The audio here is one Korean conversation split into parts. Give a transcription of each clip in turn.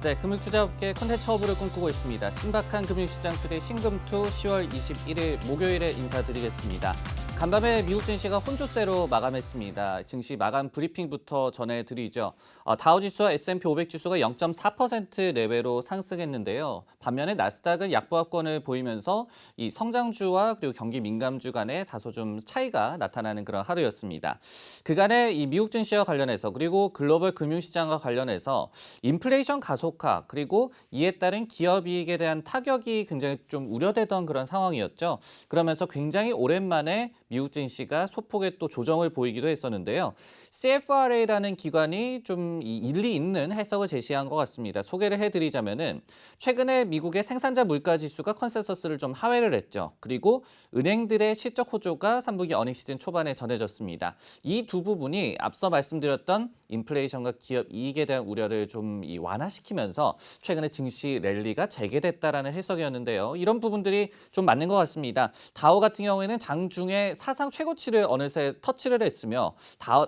네, 금융투자업계 콘텐츠 허브를 꿈꾸고 있습니다. 신박한 금융시장 초대 신금투 10월 21일 목요일에 인사드리겠습니다. 간밤에 미국 증시가 혼조세로 마감했습니다. 증시 마감 브리핑부터 전해드리죠. 다우지수와 S&P 500 지수가 0.4% 내외로 상승했는데요. 반면에 나스닥은 약보합권을 보이면서 이 성장주와 그리고 경기 민감주 간에 다소 좀 차이가 나타나는 그런 하루였습니다. 그간의 이 미국 증시와 관련해서 그리고 글로벌 금융시장과 관련해서 인플레이션 가속화 그리고 이에 따른 기업이익에 대한 타격이 굉장히 좀 우려되던 그런 상황이었죠. 그러면서 굉장히 오랜만에 미국 증시가 소폭의 또 조정을 보이기도 했었는데요. CFRA라는 기관이 좀 일리 있는 해석을 제시한 것 같습니다. 소개를 해드리자면은 최근에 미국의 생산자 물가 지수가 컨센서스를 좀 하회를 했죠. 그리고 은행들의 실적 호조가 3분기 어닝 시즌 초반에 전해졌습니다. 이 두 부분이 앞서 말씀드렸던 인플레이션과 기업 이익에 대한 우려를 좀 완화시키면서 최근에 증시 랠리가 재개됐다라는 해석이었는데요. 이런 부분들이 좀 맞는 것 같습니다. 다우 같은 경우에는 장중에 사상 최고치를 어느새 터치를 했으며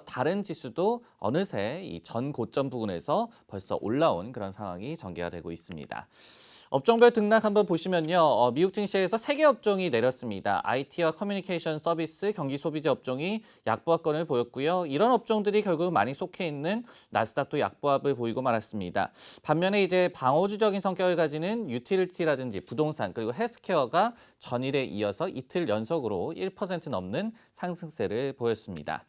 다른 지수도 어느새 이 전 고점 부근에서 벌써 올라온 그런 상황이 전개가 되고 있습니다. 업종별 등락 한번 보시면요. 미국 증시에서 3개 업종이 내렸습니다. IT와 커뮤니케이션 서비스, 경기 소비재 업종이 약보합권을 보였고요. 이런 업종들이 결국 많이 속해 있는 나스닥도 약보합을 보이고 말았습니다. 반면에 이제 방어주적인 성격을 가지는 유틸리티라든지 부동산 그리고 헬스케어가 전일에 이어서 이틀 연속으로 1% 넘는 상승세를 보였습니다.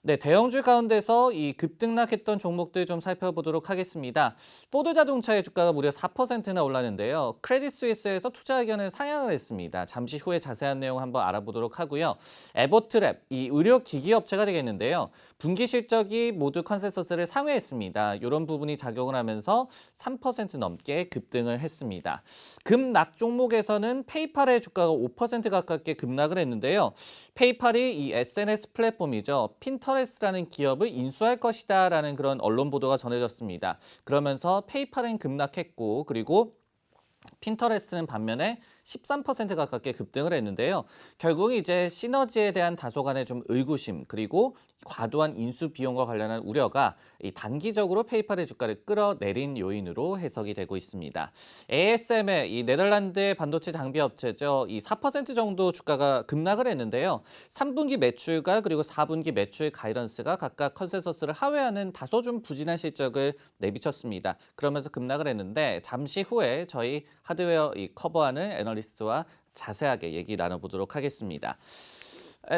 네, 대형주 가운데서 이 급등락했던 종목들 좀 살펴보도록 하겠습니다. 포드 자동차의 주가가 무려 4%나 올랐는데요. 크레딧 스위스에서 투자 의견을 상향을 했습니다. 잠시 후에 자세한 내용 한번 알아보도록 하고요. 에버트랩, 이 의료 기기 업체가 되겠는데요. 분기 실적이 모두 컨센서스를 상회했습니다. 이런 부분이 작용을 하면서 3% 넘게 급등을 했습니다. 급락 종목에서는 페이팔의 주가가 5% 가깝게 급락을 했는데요. 페이팔이 이 SNS 플랫폼이죠. 핀터레스트라는 기업을 인수할 것이다라는 그런 언론 보도가 전해졌습니다. 그러면서 페이팔은 급락했고 그리고 핀터레스트는 반면에 13% 가깝게 급등을 했는데요. 결국 이제 시너지에 대한 다소간의 좀 의구심 그리고 과도한 인수 비용과 관련한 우려가 이 단기적으로 페이팔의 주가를 끌어내린 요인으로 해석이 되고 있습니다. ASM의 이 네덜란드의 반도체 장비 업체죠. 이 4% 정도 주가가 급락을 했는데요. 3분기 매출과 그리고 4분기 매출 가이던스가 각각 컨센서스를 하회하는 다소 좀 부진한 실적을 내비쳤습니다. 그러면서 급락을 했는데 잠시 후에 저희 하드웨어 이 커버하는 애널리스트와 자세하게 얘기 나눠보도록 하겠습니다.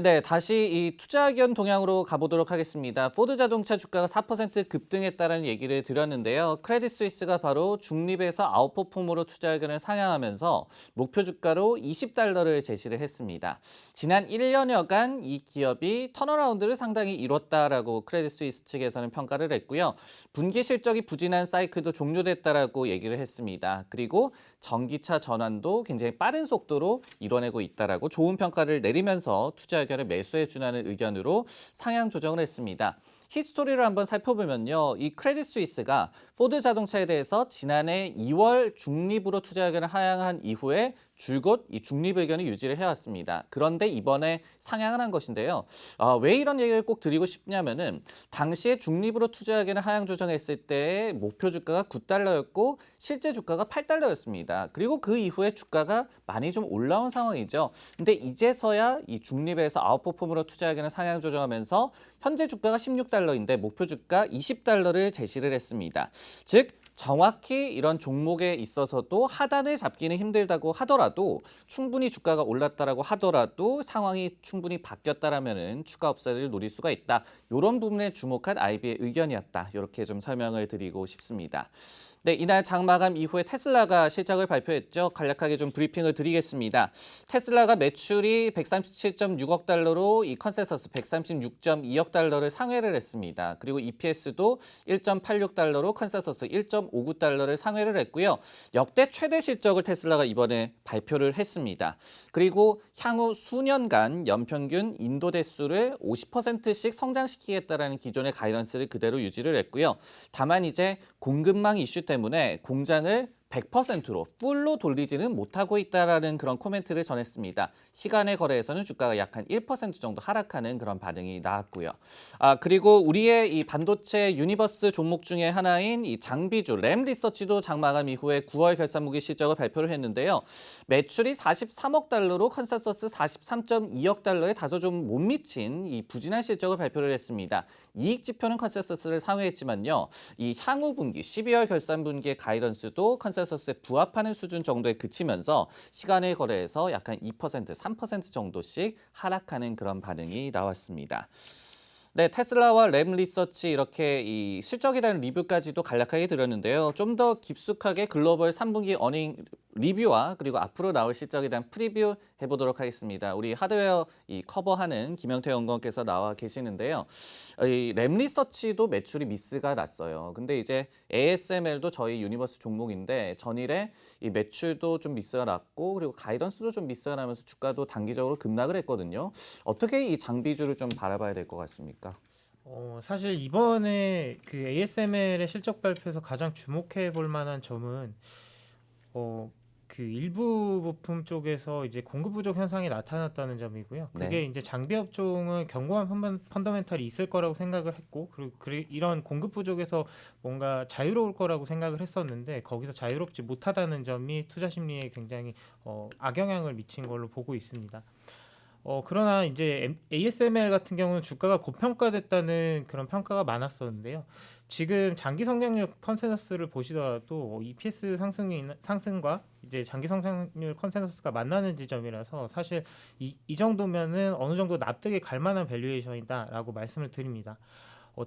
네, 다시 이 투자 의견 동향으로 가보도록 하겠습니다. 포드 자동차 주가가 4% 급등했다는 얘기를 드렸는데요. 크레딧 스위스가 바로 중립에서 아웃퍼폼으로 투자 의견을 상향하면서 목표 주가로 $20를 제시를 했습니다. 지난 1년여간 이 기업이 턴어라운드를 상당히 이뤘다라고 크레딧 스위스 측에서는 평가를 했고요. 분기 실적이 부진한 사이클도 종료됐다라고 얘기를 했습니다. 그리고 전기차 전환도 굉장히 빠른 속도로 이뤄내고 있다라고 좋은 평가를 내리면서 투자 의견을 매수해 주라는 의견으로 상향 조정을 했습니다. 히스토리를 한번 살펴보면요. 이 크레딧 스위스가 포드 자동차에 대해서 지난해 2월 중립으로 투자 의견을 하향한 이후에 줄곧 이 중립 의견을 유지를 해왔습니다. 그런데 이번에 상향을 한 것인데요. 왜 이런 얘기를 꼭 드리고 싶냐면은 당시에 중립으로 투자 의견을 하향 조정했을 때 목표 주가가 $9였고 실제 주가가 $8였습니다. 그리고 그 이후에 주가가 많이 좀 올라온 상황이죠. 근데 이제서야 이 중립에서 아웃퍼폼으로 투자 의견을 상향 조정하면서 현재 주가가 $16인데 목표 주가 $20를 제시를 했습니다. 즉 정확히 이런 종목에 있어서도 하단을 잡기는 힘들다고 하더라도 충분히 주가가 올랐다라고 하더라도 상황이 충분히 바뀌었다라면은 추가 업사이드를 노릴 수가 있다. 이런 부분에 주목한 IB의 의견이었다. 이렇게 좀 설명을 드리고 싶습니다. 네, 이날 장 마감 이후에 테슬라가 실적을 발표했죠. 간략하게 좀 브리핑을 드리겠습니다. 테슬라가 매출이 137.6억 달러로 이 컨센서스 136.2억 달러를 상회를 했습니다. 그리고 EPS도 1.86달러로 컨센서스 1.59달러를 상회를 했고요. 역대 최대 실적을 테슬라가 이번에 발표를 했습니다. 그리고 향후 수년간 연평균 인도 대수를 50%씩 성장시키겠다라는 기존의 가이던스를 그대로 유지를 했고요. 다만 이제 공급망 이슈 때문에 공장을 100%로 풀로 돌리지는 못하고 있다라는 그런 코멘트를 전했습니다. 시간의 거래에서는 주가가 약 한 1% 정도 하락하는 그런 반응이 나왔고요. 그리고 우리의 이 반도체 유니버스 종목 중에 하나인 이 장비주 램 리서치도 장 마감 이후에 9월 결산무기 실적을 발표를 했는데요. 매출이 43억 달러로 컨센서스 43.2억 달러에 다소 좀 못 미친 이 부진한 실적을 발표를 했습니다. 이익 지표는 컨센서스를 상회했지만요. 이 향후 분기 12월 결산 분기의 가이던스도 컨센서스에 부합하는 수준 정도에 그치면서 시간의 거래에서 약간 2%, 3% 정도씩 하락하는 그런 반응이 나왔습니다. 네, 테슬라와 램 리서치 이렇게 이 실적에 대한 리뷰까지도 간략하게 드렸는데요. 좀 더 깊숙하게 글로벌 3분기 어닝 리뷰와 그리고 앞으로 나올 실적에 대한 프리뷰 해보도록 하겠습니다. 우리 하드웨어 이 커버하는 김영태 연구원께서 나와 계시는데요. 이 램 리서치도 매출이 미스가 났어요. 근데 이제 ASML도 저희 유니버스 종목인데 전일에 이 매출도 좀 미스가 났고 그리고 가이던스도 좀 미스가 나면서 주가도 단기적으로 급락을 했거든요. 어떻게 이 장비주를 좀 바라봐야 될 것 같습니까? 사실 이번에 그 ASML의 실적 발표에서 가장 주목해 볼 만한 점은 그 일부 부품 쪽에서 이제 공급 부족 현상이 나타났다는 점이고요. 그게 네. 이제 장비 업종은 견고한 펀더멘탈이 있을 거라고 생각을 했고, 그리고 이런 공급 부족에서 뭔가 자유로울 거라고 생각을 했었는데 거기서 자유롭지 못하다는 점이 투자 심리에 굉장히 악영향을 미친 걸로 보고 있습니다. 그러나 이제 ASML 같은 경우는 주가가 고평가됐다는 그런 평가가 많았었는데요. 지금 장기 성장률 컨센서스를 보시더라도 EPS 상승과 이제 장기 성장률 컨센서스가 만나는 지점이라서 사실 이 정도면은 어느 정도 납득이 갈 만한 밸류에이션이다라고 말씀을 드립니다.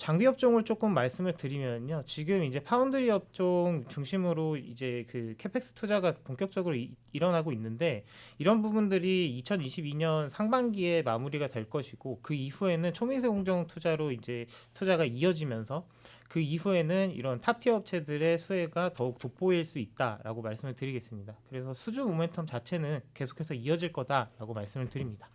장비 업종을 조금 말씀을 드리면요. 지금 이제 파운드리 업종 중심으로 이제 그 캐펙스 투자가 본격적으로 일어나고 있는데 이런 부분들이 2022년 상반기에 마무리가 될 것이고 그 이후에는 초미세 공정 투자로 이제 투자가 이어지면서 그 이후에는 이런 탑티어 업체들의 수혜가 더욱 돋보일 수 있다라고 말씀을 드리겠습니다. 그래서 수주 모멘텀 자체는 계속해서 이어질 거다라고 말씀을 드립니다.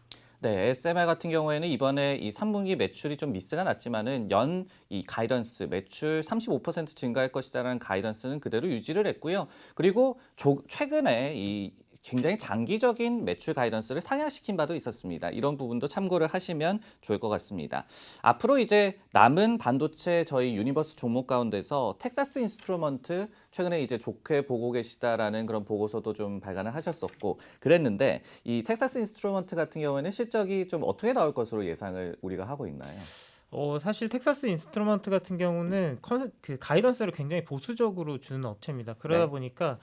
네, SMR 같은 경우에는 이번에 이 3분기 매출이 좀 미스가 났지만은 연 이 가이던스 매출 35% 증가할 것이다라는 가이던스는 그대로 유지를 했고요. 그리고 최근에 이 굉장히 장기적인 매출 가이던스를 상향시킨 바도 있었습니다. 이런 부분도 참고를 하시면 좋을 것 같습니다. 앞으로 이제 남은 반도체 저희 유니버스 종목 가운데서 텍사스 인스트루먼트 최근에 이제 좋게 보고 계시다라는 그런 보고서도 좀 발간을 하셨었고 그랬는데 이 텍사스 인스트루먼트 같은 경우에는 실적이 좀 어떻게 나올 것으로 예상을 우리가 하고 있나요? 사실 텍사스 인스트루먼트 같은 경우는 그 가이던스를 굉장히 보수적으로 주는 업체입니다. 그러다 네. 보니까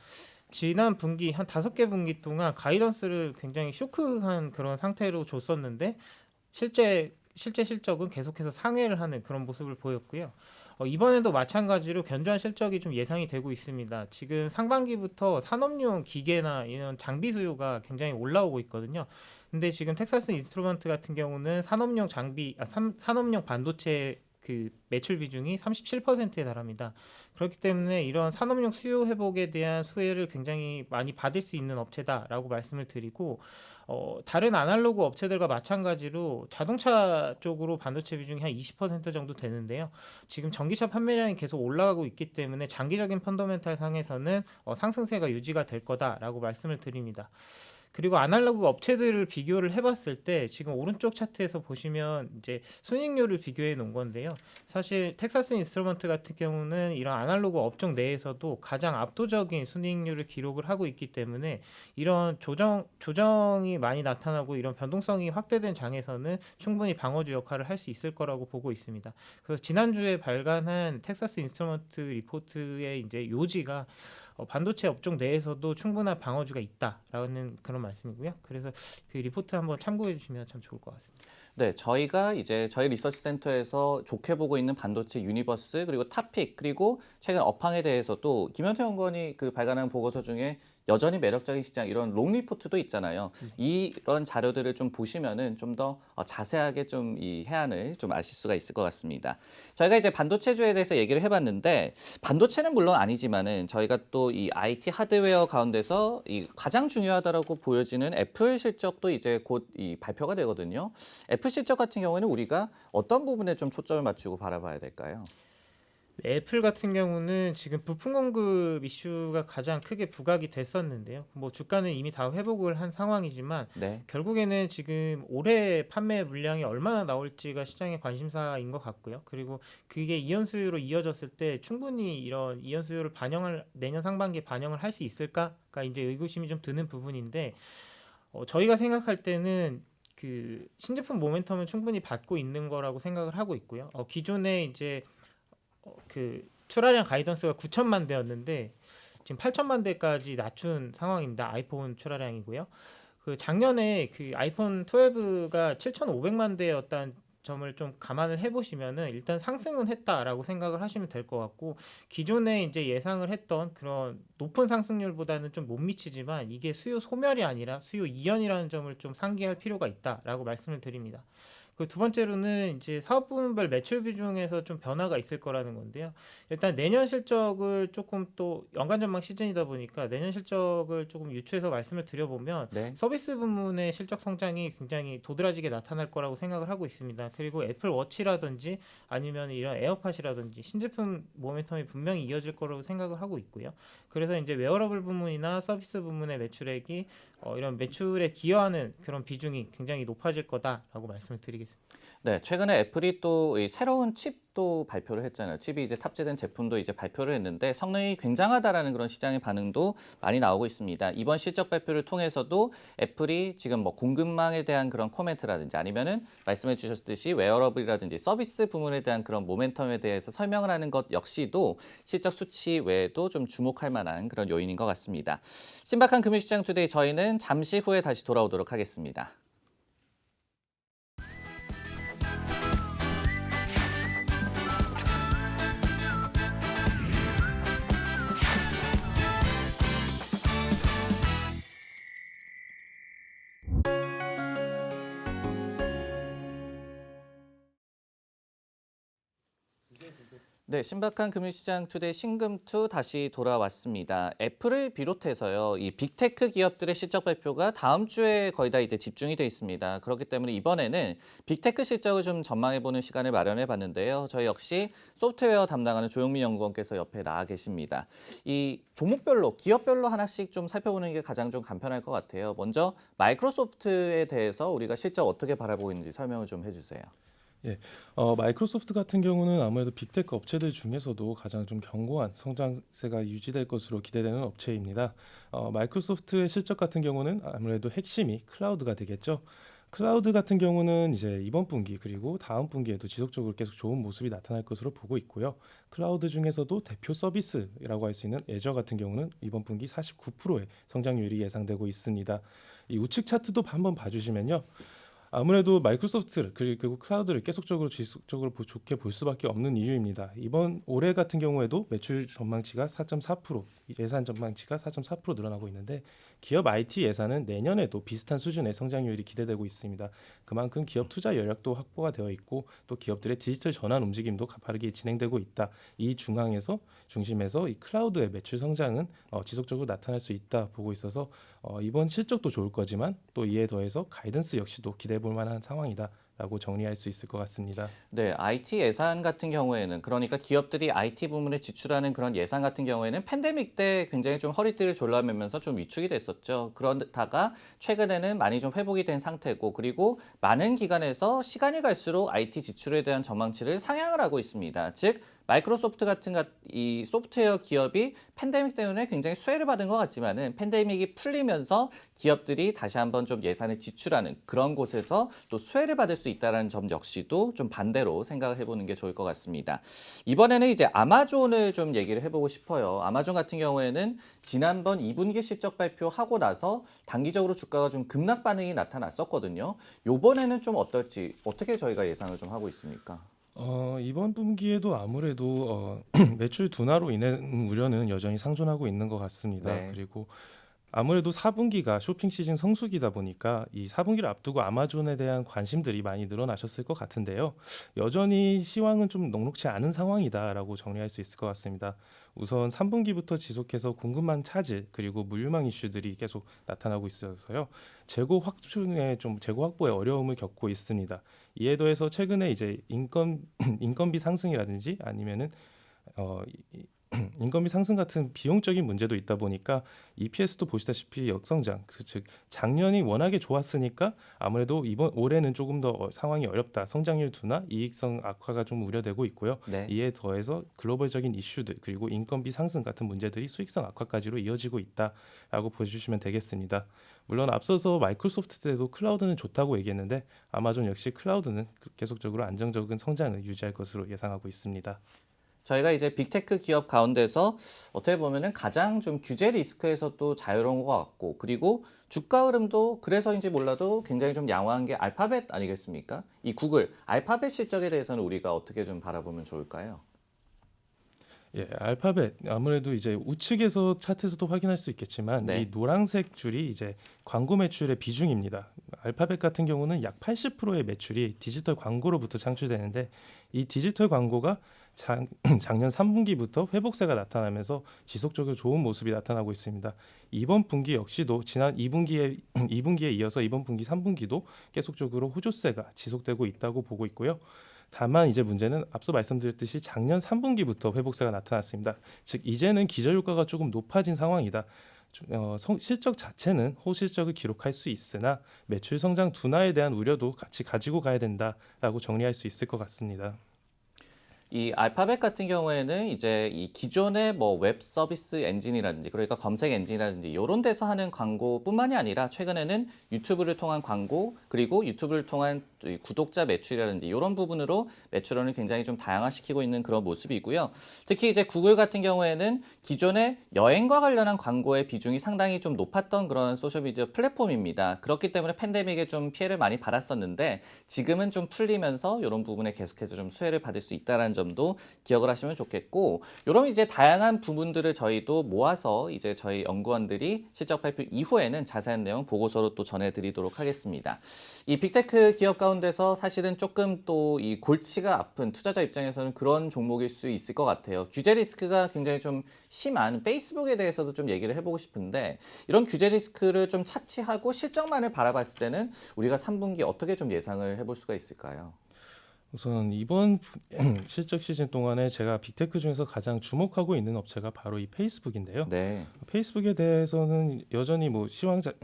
지난 분기 한 5개 분기 동안 가이던스를 굉장히 쇼크한 그런 상태로 줬었는데 실제 실적은 계속해서 상회를 하는 그런 모습을 보였고요. 이번에도 마찬가지로 견조한 실적이 좀 예상이 되고 있습니다. 지금 상반기부터 산업용 기계나 이런 장비 수요가 굉장히 올라오고 있거든요. 근데 지금 텍사스 인스트루먼트 같은 경우는 산업용 반도체 그 매출 비중이 37%에 달합니다. 그렇기 때문에 이런 산업용 수요 회복에 대한 수혜를 굉장히 많이 받을 수 있는 업체다라고 말씀을 드리고 다른 아날로그 업체들과 마찬가지로 자동차 쪽으로 반도체 비중이 한 20% 정도 되는데요. 지금 전기차 판매량이 계속 올라가고 있기 때문에 장기적인 펀더멘탈 상에서는 상승세가 유지가 될 거다라고 말씀을 드립니다. 그리고 아날로그 업체들을 비교를 해봤을 때 지금 오른쪽 차트에서 보시면 이제 순익률을 비교해 놓은 건데요. 사실 텍사스 인스트루먼트 같은 경우는 이런 아날로그 업종 내에서도 가장 압도적인 순익률을 기록을 하고 있기 때문에 이런 조정이 많이 나타나고 이런 변동성이 확대된 장에서는 충분히 방어주 역할을 할 수 있을 거라고 보고 있습니다. 그래서 지난주에 발간한 텍사스 인스트루먼트 리포트의 이제 요지가 반도체 업종 내에서도 충분한 방어주가 있다라는 그런 말씀이고요. 그래서 그 리포트 한번 참고해 주시면 참 좋을 것 같습니다. 네, 저희가 이제 저희 리서치 센터에서 좋게 보고 있는 반도체 유니버스 그리고 탑픽 그리고 최근 업황에 대해서도 김현태 연구원이 그 발간한 보고서 중에 여전히 매력적인 시장 이런 롱 리포트도 있잖아요. 이런 자료들을 좀 보시면은 좀 더 자세하게 좀 이 해안을 좀 아실 수가 있을 것 같습니다. 저희가 이제 반도체주에 대해서 얘기를 해봤는데 반도체는 물론 아니지만은 저희가 또 이 IT 하드웨어 가운데서 이 가장 중요하다라고 보여지는 애플 실적도 이제 곧 이 발표가 되거든요. 애플 실적 같은 경우에는 우리가 어떤 부분에 좀 초점을 맞추고 바라봐야 될까요? 네, 애플 같은 경우는 지금 부품 공급 이슈가 가장 크게 부각이 됐었는데요. 뭐 주가는 이미 다 회복을 한 상황이지만 네. 결국에는 지금 올해 판매 물량이 얼마나 나올지가 시장의 관심사인 것 같고요. 그리고 그게 이연 수요로 이어졌을 때 충분히 이런 이연 수요를 반영을 내년 상반기에 반영을 할 수 있을까가 이제 의구심이 좀 드는 부분인데 저희가 생각할 때는 그 신제품 모멘텀은 충분히 받고 있는 거라고 생각을 하고 있고요. 기존에 이제 그 출하량 가이던스가 9천만 대였는데 지금 8천만 대까지 낮춘 상황입니다. 아이폰 출하량이고요. 그 작년에 그 아이폰 12가 7,500만 대였다는 점을 좀 감안을 해보시면은 일단 상승은 했다라고 생각을 하시면 될 것 같고 기존에 이제 예상을 했던 그런 높은 상승률보다는 좀 못 미치지만 이게 수요 소멸이 아니라 수요 이연이라는 점을 좀 상기할 필요가 있다라고 말씀을 드립니다. 그 두 번째로는 이제 사업 부문별 매출 비중에서 좀 변화가 있을 거라는 건데요. 일단 내년 실적을 조금 또 연간 전망 시즌이다 보니까 내년 실적을 조금 유추해서 말씀을 드려보면 네. 서비스 부문의 실적 성장이 굉장히 도드라지게 나타날 거라고 생각을 하고 있습니다. 그리고 애플 워치라든지 아니면 이런 에어팟이라든지 신제품 모멘텀이 분명히 이어질 거라고 생각을 하고 있고요. 그래서 이제 웨어러블 부문이나 서비스 부문의 매출액이 이런 매출에 기여하는 그런 비중이 굉장히 높아질 거다라고 말씀을 드리겠습니다. 네, 최근에 애플이 또 이 새로운 칩도 발표를 했잖아요. 칩이 이제 탑재된 제품도 이제 발표를 했는데 성능이 굉장하다라는 그런 시장의 반응도 많이 나오고 있습니다. 이번 실적 발표를 통해서도 애플이 지금 뭐 공급망에 대한 그런 코멘트라든지 아니면은 말씀해 주셨듯이 웨어러블이라든지 서비스 부문에 대한 그런 모멘텀에 대해서 설명을 하는 것 역시도 실적 수치 외에도 좀 주목할 만한 그런 요인인 것 같습니다. 신박한 금융시장 투데이 저희는 잠시 후에 다시 돌아오도록 하겠습니다. 네, 신박한 금융시장 투데이 신금투 다시 돌아왔습니다. 애플을 비롯해서요, 이 빅테크 기업들의 실적 발표가 다음 주에 거의 다 이제 집중이 돼 있습니다. 그렇기 때문에 이번에는 빅테크 실적을 좀 전망해보는 시간을 마련해 봤는데요. 저희 역시 소프트웨어 담당하는 조용민 연구원께서 옆에 나와 계십니다. 이 종목별로, 기업별로 하나씩 좀 살펴보는 게 가장 좀 간편할 것 같아요. 먼저 마이크로소프트에 대해서 우리가 실적 어떻게 바라보고 있는지 설명을 좀 해주세요. 예, 마이크로소프트 같은 경우는 아무래도 빅테크 업체들 중에서도 가장 좀 견고한 성장세가 유지될 것으로 기대되는 업체입니다. 마이크로소프트의 실적 같은 경우는 아무래도 핵심이 클라우드가 되겠죠. 클라우드 같은 경우는 이제 이번 분기 그리고 다음 분기에도 지속적으로 계속 좋은 모습이 나타날 것으로 보고 있고요. 클라우드 중에서도 대표 서비스라고 할 수 있는 애저 같은 경우는 이번 분기 49%의 성장률이 예상되고 있습니다. 이 우측 차트도 한번 봐주시면요. 아무래도 마이크로소프트 그리고 클라우드를 계속적으로 지속적으로 좋게 볼 수밖에 없는 이유입니다. 이번 올해 같은 경우에도 매출 전망치가 4.4%, 예산 전망치가 4.4% 늘어나고 있는데 기업 IT 예산은 내년에도 비슷한 수준의 성장률이 기대되고 있습니다. 그만큼 기업 투자 여력도 확보가 되어 있고 또 기업들의 디지털 전환 움직임도 가파르게 진행되고 있다. 이 중심에서 이 클라우드의 매출 성장은 지속적으로 나타날 수 있다 보고 있어서 이번 실적도 좋을 거지만 또 이에 더해서 가이던스 역시도 기대해 볼 만한 상황이다라고 정리할 수 있을 것 같습니다. 네, IT 예산 같은 경우에는 그러니까 기업들이 IT 부문에 지출하는 그런 예산 같은 경우에는 팬데믹 때 굉장히 좀 허리띠를 졸라매면서 좀 위축이 됐었죠. 그러다가 최근에는 많이 좀 회복이 된 상태고 그리고 많은 기관에서 시간이 갈수록 IT 지출에 대한 전망치를 상향을 하고 있습니다. 즉 마이크로소프트 같은 이 소프트웨어 기업이 팬데믹 때문에 굉장히 수혜를 받은 것 같지만은 팬데믹이 풀리면서 기업들이 다시 한번 좀 예산을 지출하는 그런 곳에서 또 수혜를 받을 수 있다는 점 역시도 좀 반대로 생각을 해보는 게 좋을 것 같습니다. 이번에는 이제 아마존을 좀 얘기를 해보고 싶어요. 아마존 같은 경우에는 지난번 2분기 실적 발표하고 나서 단기적으로 주가가 좀 급락 반응이 나타났었거든요. 요번에는 좀 어떨지 어떻게 저희가 예상을 좀 하고 있습니까? 이번 분기에도 아무래도 매출 둔화로 인한 우려는 여전히 상존하고 있는 것 같습니다. 네. 그리고 아무래도 4분기가 쇼핑 시즌 성수기다 보니까 이 4분기를 앞두고 아마존에 대한 관심들이 많이 늘어나셨을 것 같은데요. 여전히 시황은 좀 녹록치 않은 상황이다라고 정리할 수 있을 것 같습니다. 우선 3분기부터 지속해서 공급망 차질 그리고 물류망 이슈들이 계속 나타나고 있어서요. 재고 확보에 어려움을 겪고 있습니다. 이에 더해서 최근에 이제 인건비 상승이라든지 아니면은 인건비 상승 같은 비용적인 문제도 있다 보니까 EPS도 보시다시피 역성장, 즉 작년이 워낙에 좋았으니까 아무래도 이번 올해는 조금 더 상황이 어렵다. 성장률 둔화, 이익성 악화가 좀 우려되고 있고요. 네. 이에 더해서 글로벌적인 이슈들 그리고 인건비 상승 같은 문제들이 수익성 악화까지로 이어지고 있다라고 보여주시면 되겠습니다. 물론 앞서서 마이크로소프트 때도 클라우드는 좋다고 얘기했는데 아마존 역시 클라우드는 계속적으로 안정적인 성장을 유지할 것으로 예상하고 있습니다. 저희가 이제 빅테크 기업 가운데서 어떻게 보면은 가장 좀 규제 리스크에서도 자유로운 것 같고, 그리고 주가 흐름도 그래서인지 몰라도 굉장히 좀 양호한 게 알파벳 아니겠습니까? 이 구글, 알파벳 실적에 대해서는 우리가 어떻게 좀 바라보면 좋을까요? 예, 알파벳 아무래도 이제 우측에서 차트에서도 확인할 수 있겠지만 네. 이 노란색 줄이 이제 광고 매출의 비중입니다. 알파벳 같은 경우는 약 80%의 매출이 디지털 광고로부터 창출되는데 이 디지털 광고가 작년 3분기부터 회복세가 나타나면서 지속적으로 좋은 모습이 나타나고 있습니다. 이번 분기 역시도 지난 2분기에 이어서 이번 분기 3분기도 계속적으로 호조세가 지속되고 있다고 보고 있고요. 다만 이제 문제는 앞서 말씀드렸듯이 작년 3분기부터 회복세가 나타났습니다. 즉 이제는 기저효과가 조금 높아진 상황이다. 실적 자체는 호실적을 기록할 수 있으나 매출 성장 둔화에 대한 우려도 같이 가지고 가야 된다라고 정리할 수 있을 것 같습니다. 이 알파벳 같은 경우에는 이제 이 기존의 뭐 웹 서비스 엔진이라든지, 그러니까 검색 엔진이라든지 이런 데서 하는 광고뿐만이 아니라 최근에는 유튜브를 통한 광고, 그리고 유튜브를 통한 이 구독자 매출이라든지 이런 부분으로 매출원을 굉장히 좀 다양화시키고 있는 그런 모습이고요. 특히 이제 구글 같은 경우에는 기존의 여행과 관련한 광고의 비중이 상당히 좀 높았던 그런 소셜미디어 플랫폼입니다. 그렇기 때문에 팬데믹에 좀 피해를 많이 받았었는데 지금은 좀 풀리면서 이런 부분에 계속해서 좀 수혜를 받을 수 있다라는 점도 기억을 하시면 좋겠고, 이런 이제 다양한 부분들을 저희도 모아서 이제 저희 연구원들이 실적 발표 이후에는 자세한 내용 보고서로 또 전해드리도록 하겠습니다. 이 빅테크 기업 가운데서 사실은 조금 또 이 골치가 아픈 투자자 입장에서는 그런 종목일 수 있을 것 같아요. 규제 리스크가 굉장히 좀 심한 페이스북에 대해서도 좀 얘기를 해보고 싶은데, 이런 규제 리스크를 좀 차치하고 실적만을 바라봤을 때는 우리가 3분기 어떻게 좀 예상을 해볼 수가 있을까요? 우선 이번 실적 시즌 동안에 제가 빅테크 중에서 가장 주목하고 있는 업체가 바로 이 페이스북인데요. 네. 페이스북에 대해서는 여전히 뭐 시황자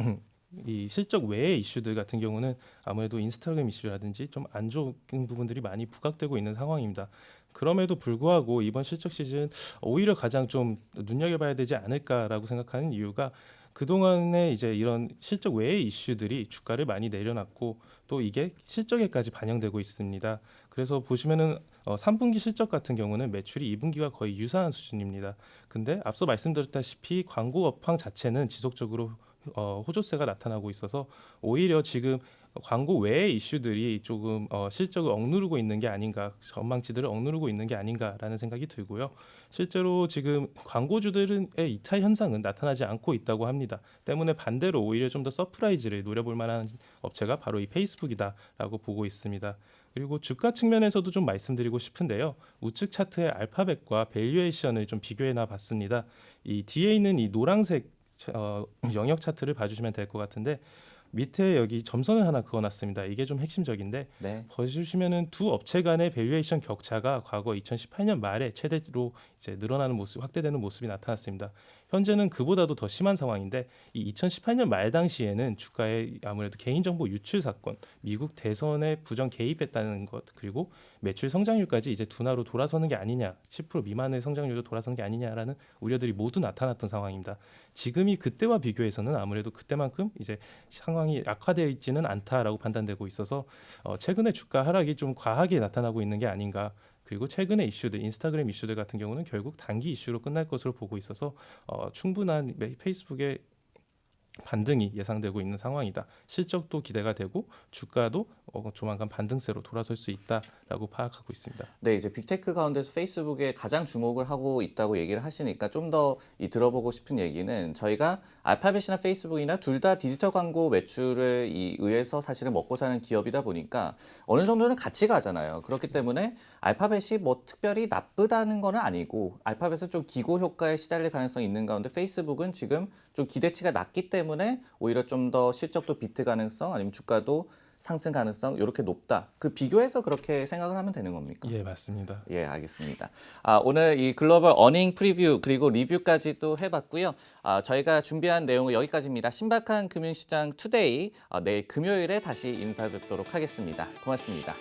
이 실적 외의 이슈들 같은 경우는 아무래도 인스타그램 이슈라든지 좀 안 좋은 부분들이 많이 부각되고 있는 상황입니다. 그럼에도 불구하고 이번 실적 시즌 오히려 가장 좀 눈여겨봐야 되지 않을까라고 생각하는 이유가 그동안에 이제 이런 실적 외의 이슈들이 주가를 많이 내려놨고 또 이게 실적에까지 반영되고 있습니다. 그래서 보시면은 3분기 실적 같은 경우는 매출이 2분기와 거의 유사한 수준입니다. 근데 앞서 말씀드렸다시피 광고 업황 자체는 지속적으로 호조세가 나타나고 있어서 오히려 지금 광고 외의 이슈들이 조금 실적을 억누르고 있는 게 아닌가, 전망치들을 억누르고 있는 게 아닌가라는 생각이 들고요. 실제로 지금 광고주들의 이탈 현상은 나타나지 않고 있다고 합니다. 때문에 반대로 오히려 좀 더 서프라이즈를 노려볼 만한 업체가 바로 이 페이스북이다라고 보고 있습니다. 그리고 주가 측면에서도 좀 말씀드리고 싶은데요. 우측 차트의 알파벳과 밸류에이션을 좀 비교해 놔봤습니다. 이 뒤에 있는 이 노란색 영역 차트를 봐주시면 될 것 같은데 밑에 여기 점선을 하나 그어놨습니다. 이게 좀 핵심적인데 네. 보시면은 두 업체 간의 밸류에이션 격차가 과거 2018년 말에 최대로 이제 늘어나는 모습, 확대되는 모습이 나타났습니다. 현재는 그보다도 더 심한 상황인데 이 2018년 말 당시에는 주가에 아무래도 개인정보 유출 사건, 미국 대선에 부정 개입했다는 것, 그리고 매출 성장률까지 이제 둔화로 돌아서는 게 아니냐, 10% 미만의 성장률도 돌아서는 게 아니냐라는 우려들이 모두 나타났던 상황입니다. 지금이 그때와 비교해서는 아무래도 그때만큼 이제 상황이 악화되어 있지는 않다라고 판단되고 있어서 최근에 주가 하락이 좀 과하게 나타나고 있는 게 아닌가. 그리고 최근의 이슈들, 인스타그램 이슈들 같은 경우는 결국 단기 이슈로 끝날 것으로 보고 있어서 충분한 페이스북의 반등이 예상되고 있는 상황이다. 실적도 기대가 되고 주가도 조만간 반등세로 돌아설 수 있다라고 파악하고 있습니다. 네, 이제 빅테크 가운데서 페이스북에 가장 주목을 하고 있다고 얘기를 하시니까 좀 더 들어보고 싶은 얘기는, 저희가 알파벳이나 페이스북이나 둘 다 디지털 광고 매출을 의해서 사실은 먹고 사는 기업이다 보니까 어느 정도는 같이 가잖아요. 그렇기 때문에 알파벳이 뭐 특별히 나쁘다는 건 아니고, 알파벳은 좀 기고 효과에 시달릴 가능성이 있는 가운데 페이스북은 지금 좀 기대치가 낮기 때문에 오히려 좀 더 실적도 비트 가능성, 아니면 주가도 상승 가능성 이렇게 높다. 그 비교해서 그렇게 생각을 하면 되는 겁니까? 예, 맞습니다. 예, 알겠습니다. 오늘 이 글로벌 어닝 프리뷰 그리고 리뷰까지 또 해봤고요. 저희가 준비한 내용은 여기까지입니다. 신박한 금융시장 투데이 내일 금요일에 다시 인사드리도록 하겠습니다. 고맙습니다.